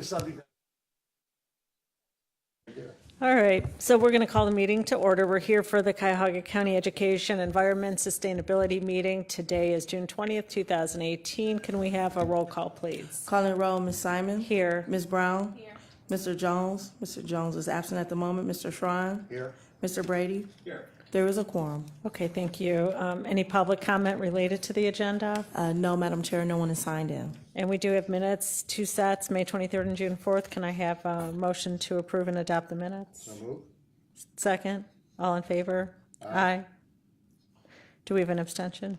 It's something that. All right, so we're going to call the meeting to order. We're here for the Cuyahoga County Education, Environment, Sustainability meeting. Today is June 20th, 2018. Can we have a roll call, please? Calling roll, Ms. Simon. Here. Ms. Brown. Here. Mr. Jones. Mr. Jones is absent at the moment. Mr. Shrine. Here. Mr. Brady. Here. There is a quorum. Okay, thank you. Any public comment related to the agenda? No, Madam Chair, no one is signed in. And we do have minutes, two sets, May 23rd and June 4th. Can I have a motion to approve and adopt the minutes? So moved. Second, all in favor? Aye. Do we have an abstention?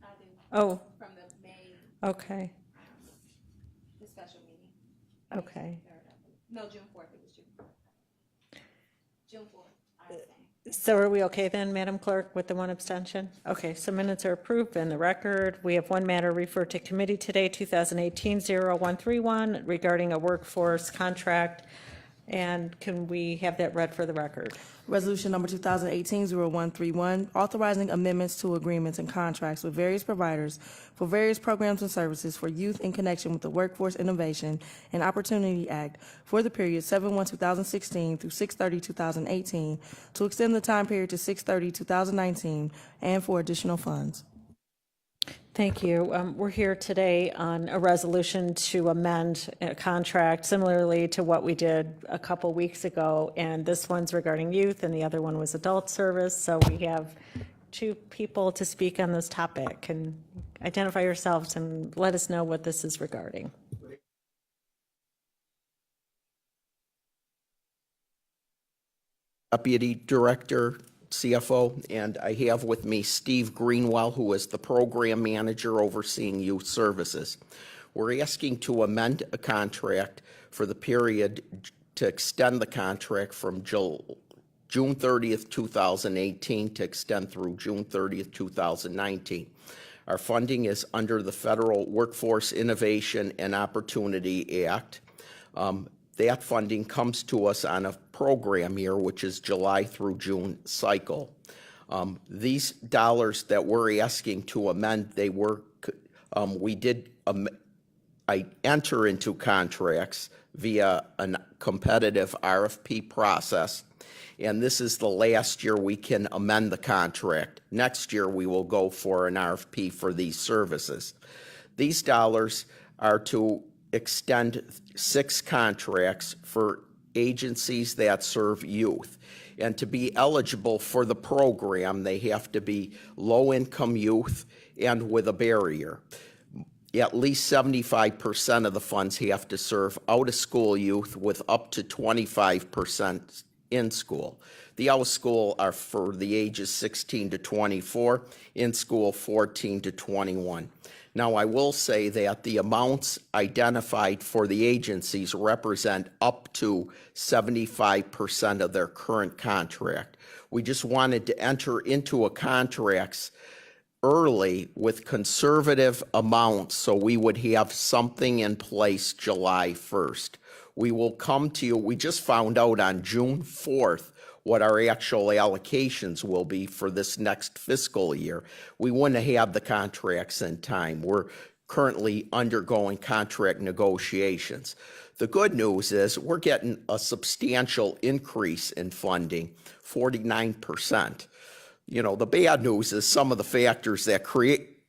I do, Oh, from the May, okay, the special meeting. okay. No, June 4th, it was June 4th. June 4th, I abstain. So are we okay then, Madam Clerk, with the one abstention? Okay, so minutes are approved in the record. We have one matter referred to committee today, 2018-0131, regarding a workforce contract. And can we have that read for the record? Resolution number 2018-0131, authorizing amendments to agreements and contracts with various providers for various programs and services for youth in connection with the Workforce Innovation and Opportunity Act for the period 7/1/2016 through 6/30/2018 to extend the time period to 6/30/2019 and for additional funds. Thank you. We're here today on a resolution to amend a contract similarly to what we did a couple weeks ago. And this one's regarding youth and the other one was adult service. So we have two people to speak on this topic. Can identify yourselves and let us know what this is regarding. Deputy Director, CFO, and I have with me Steve Greenwell, who is the Program Manager overseeing Youth Services. We're asking to amend a contract for the period to extend the contract from June 30th, 2018 to extend through June 30th, 2019. Our funding is under the Federal Workforce Innovation and Opportunity Act. That funding comes to us on a program year, which is July through June cycle. These dollars that we're asking to amend, I enter into contracts via a competitive RFP process, and this is the last year we can amend the contract. Next year, we will go for an RFP for these services. These dollars are to extend 6 contracts for agencies that serve youth. And to be eligible for the program, they have to be low-income youth and with a barrier. At least 75% of the funds have to serve out-of-school youth with up to 25% in school. The out-of-school are for the ages 16 to 24, in school 14 to 21. Now, I will say that the amounts identified for the agencies represent up to 75% of their current contract. We just wanted to enter into a contracts early with conservative amounts so we would have something in place July 1st. We will come to you, we just found out on June 4th what our actual allocations will be for this next fiscal year. We wouldn't have the contracts in time. We're currently undergoing contract negotiations. The good news is we're getting a substantial increase in funding, 49%. You know, the bad news is some of the factors that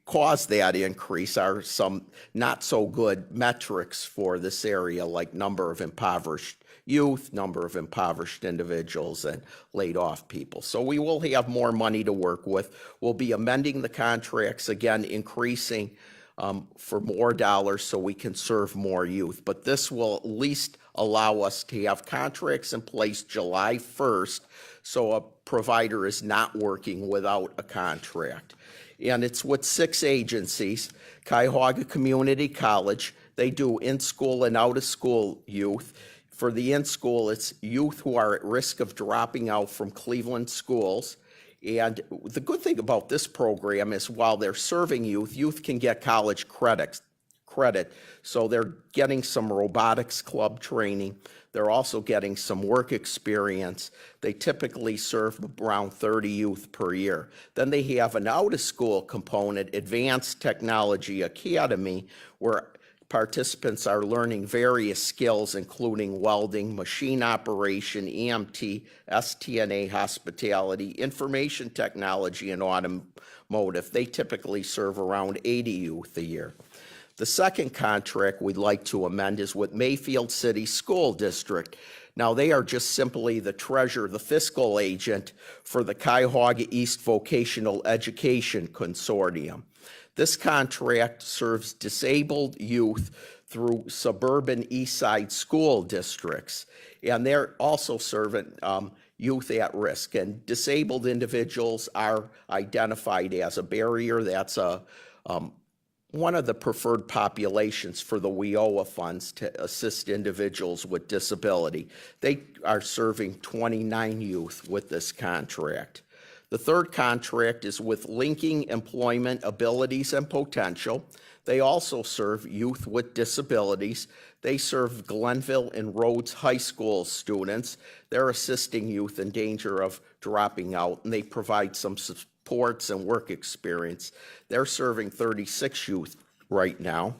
cause that increase are some not so good metrics for this area, like number of impoverished youth, number of impoverished individuals, and laid off people. So we will have more money to work with. We'll be amending the contracts, again, increasing for more dollars so we can serve more youth. But this will at least allow us to have contracts in place July 1st so a provider is not working without a contract. And it's with 6 agencies. Cuyahoga Community College, they do in-school and out-of-school youth. For the in-school, it's youth who are at risk of dropping out from Cleveland schools. And the good thing about this program is while they're serving youth, youth can get college credit. So they're getting some robotics club training. They're also getting some work experience. They typically serve around 30 youth per year. Then they have an out-of-school component, Advanced Technology Academy, where participants are learning various skills, including welding, machine operation, EMT, STNA, hospitality, information technology, and automotive. They typically serve around 80 youth a year. The second contract we'd like to amend is with Mayfield City School District. Now, they are just simply the treasurer, the fiscal agent for the Cuyahoga East Vocational Education Consortium. This contract serves disabled youth through suburban East Side school districts, and they're also serving youth at risk. And disabled individuals are identified as a barrier. That's one of the preferred populations for the WIOA funds to assist individuals with disability. They are serving 29 youth with this contract. The third contract is with Linking Employment Abilities and Potential. They also serve youth with disabilities. They serve Glenville and Rhodes High School students. They're assisting youth in danger of dropping out, and they provide some supports and work experience. They're serving 36 youth right now.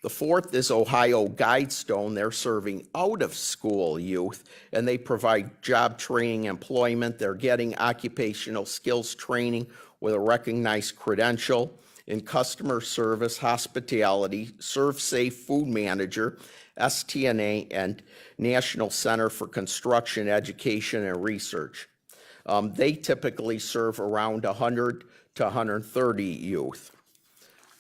The fourth is Ohio Guidestone. They're serving out-of-school youth, and they provide job training, employment. They're getting occupational skills training with a recognized credential in customer service, hospitality, ServSafe Food Manager, STNA, and National Center for Construction Education and Research. They typically serve around 100 to 130 youth.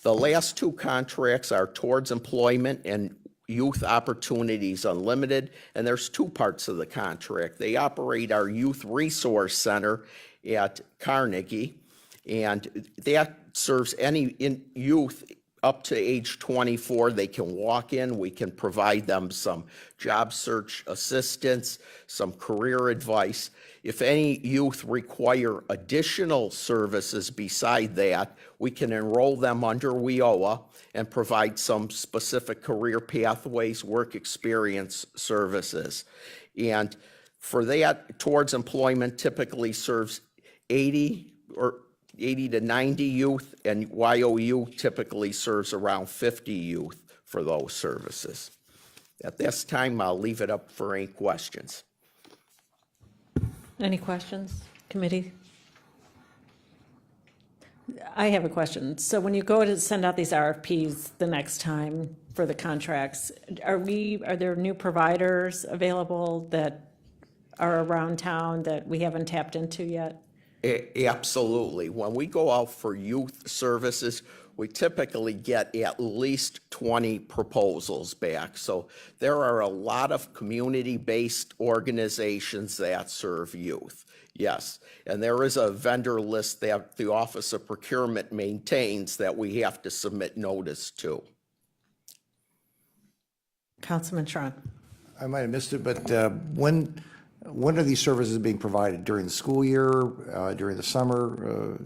The last two contracts are Towards Employment and Youth Opportunities Unlimited, and there's two parts of the contract. They operate our Youth Resource Center at Carnegie, and that serves any youth up to age 24. They can walk in. We can provide them some job search assistance, some career advice. If any youth require additional services beside that, we can enroll them under WIOA and provide some specific career pathways, work experience services. And for that, Towards Employment typically serves 80 to 90 youth, and YOU typically serves around 50 youth for those services. At this time, I'll leave it up for any questions. Any questions, committee? I have a question. So when you go to send out these RFPs the next time for the contracts, are there new providers available that are around town that we haven't tapped into yet? Absolutely. When we go out for youth services, we typically get at least 20 proposals back. So there are a lot of community-based organizations that serve youth. Yes, and there is a vendor list that the Office of Procurement maintains that we have to submit notice to. Councilman Schron. I might have missed it, but when are these services being provided? During the school year, during the summer?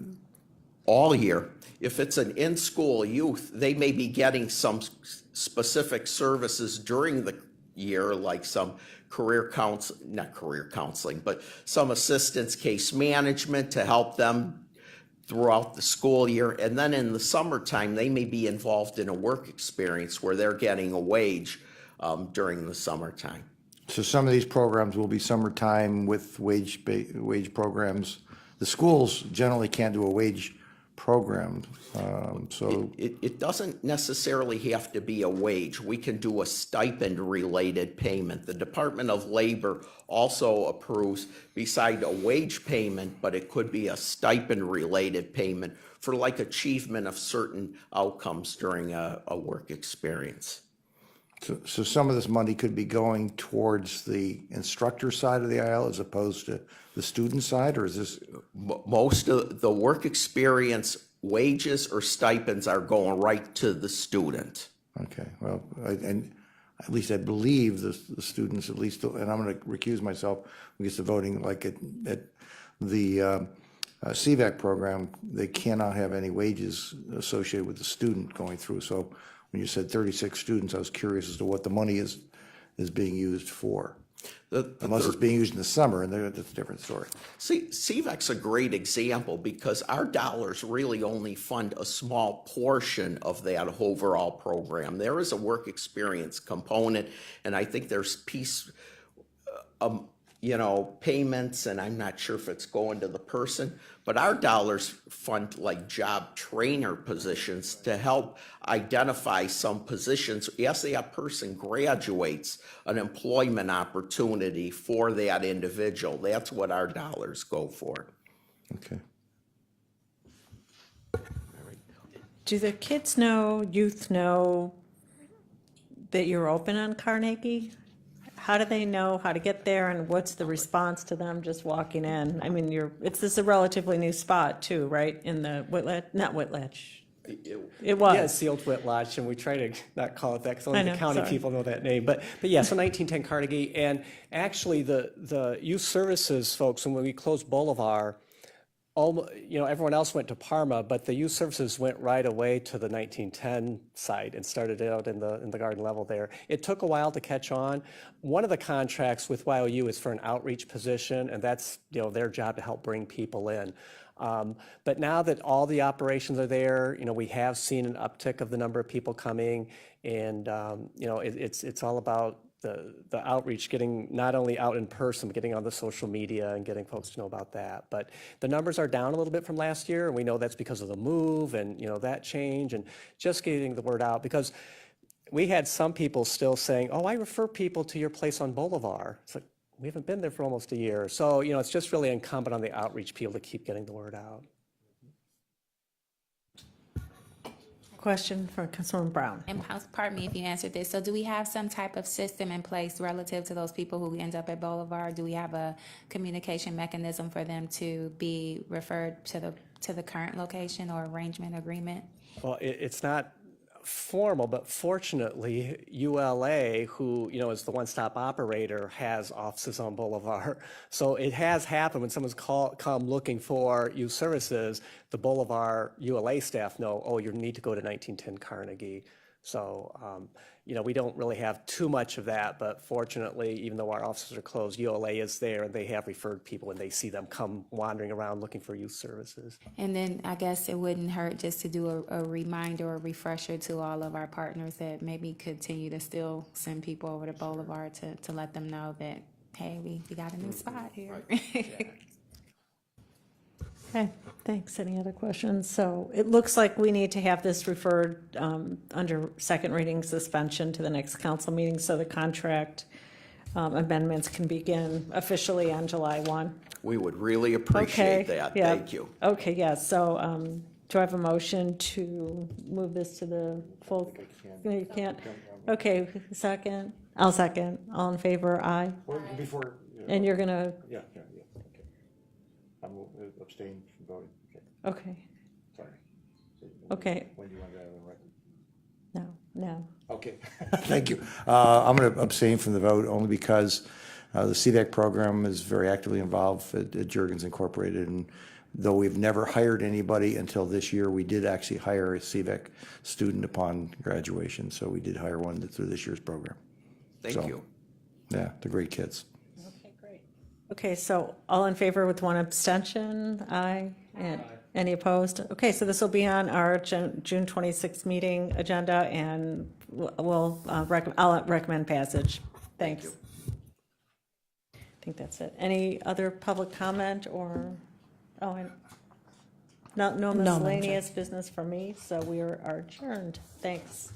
All year. If it's an in-school youth, they may be getting some specific services during the year, like some not career counseling, but some assistance, case management to help them throughout the school year. And then in the summertime, they may be involved in a work experience where they're getting a wage during the summertime. So some of these programs will be summertime with wage programs. The schools generally can't do a wage program, so. It doesn't necessarily have to be a wage. We can do a stipend-related payment. The Department of Labor also approves, beside a wage payment, but it could be a stipend-related payment for like achievement of certain outcomes during a work experience. So some of this money could be going towards the instructor side of the aisle as opposed to the student side, or is this? Most of the work experience wages or stipends are going right to the student. Okay, well, and at least I believe the students, at least, and I'm going to recuse myself because the voting, like at the CVAC program, they cannot have any wages associated with the student going through. So when you said 36 students, I was curious as to what the money is being used for. Unless it's being used in the summer, and that's a different story. See, CVAC's a great example because our dollars really only fund a small portion of that overall program. There is a work experience component, and I think there's payments, and I'm not sure if it's going to the person, but our dollars fund like job trainer positions to help identify some positions as that person graduates, an employment opportunity for that individual. That's what our dollars go for. Okay. Do the kids know, youth know that you're open on Carnegie? How do they know how to get there, and what's the response to them just walking in? I mean, this is a relatively new spot too, right? In the not Whitlatch. It was. Yeah, it's the old Whitlatch, and we try to not call it that because only I know, the county sorry. people know that name. But yeah, so 1910 Carnegie, and actually the youth services folks, and when we closed Bolivar, everyone else went to Parma, but the youth services went right away to the 1910 site and started out in the garden level there. It took a while to catch on. One of the contracts with YOU is for an outreach position, and that's their job to help bring people in. But now that all the operations are there, we have seen an uptick of the number of people coming, and it's all about the outreach, getting not only out in person, but getting on the social media and getting folks to know about that. But the numbers are down a little bit from last year, and we know that's because of the move and that change, and just getting the word out, because we had some people still saying, "Oh, I refer people to your place on Bolivar." It's like, we haven't been there for almost a year. So, it's just really incumbent on the outreach people to keep getting the word out. Question from Councilwoman Brown. And pardon me if you answered this. So do we have some type of system in place relative to those people who end up at Boulevard? Do we have a communication mechanism for them to be referred to the current location or arrangement agreement? Well, it's not formal, but fortunately, ULA, who is the one-stop operator, has offices on Boulevard. So it has happened when someone's come looking for youth services, the Boulevard ULA staff know, oh, you need to go to 1910 Carnegie. So, we don't really have too much of that, but fortunately, even though our offices are closed, ULA is there, and they have referred people when they see them come wandering around looking for youth services. And then I guess it wouldn't hurt just to do a reminder or refresher to all of our partners that maybe continue to still send people over to Boulevard to let them know that, hey, we got a new spot here. Okay, thanks. Any other questions? So it looks like we need to have this referred under second reading suspension to the next council meeting, so the contract amendments can begin officially on July 1. We would really appreciate that. Yeah. Thank you. Okay, yes. So do I have a motion to move this to the full? No, you can't. Okay, second. I'll second. All in favor? Aye. Before. And you're gonna, Yeah, okay. I'm abstaining from voting. okay, Sorry. okay. When do you want that on the record? No. Okay, thank you. I'm going to abstain from the vote only because the CVAC program is very actively involved at Juergens Incorporated, and though we've never hired anybody until this year, we did actually hire a CVAC student upon graduation, so we did hire one through this year's program. Thank So, you. Yeah, they're great kids. Okay, great. Okay, so all in favor with one abstention? Aye. And any opposed? Okay, so this will be on our June 26th meeting agenda, and I'll recommend passage. Thanks. I think that's it. Any other public comment or, no Madam Chair. miscellaneous business for me, so we are adjourned. Thanks.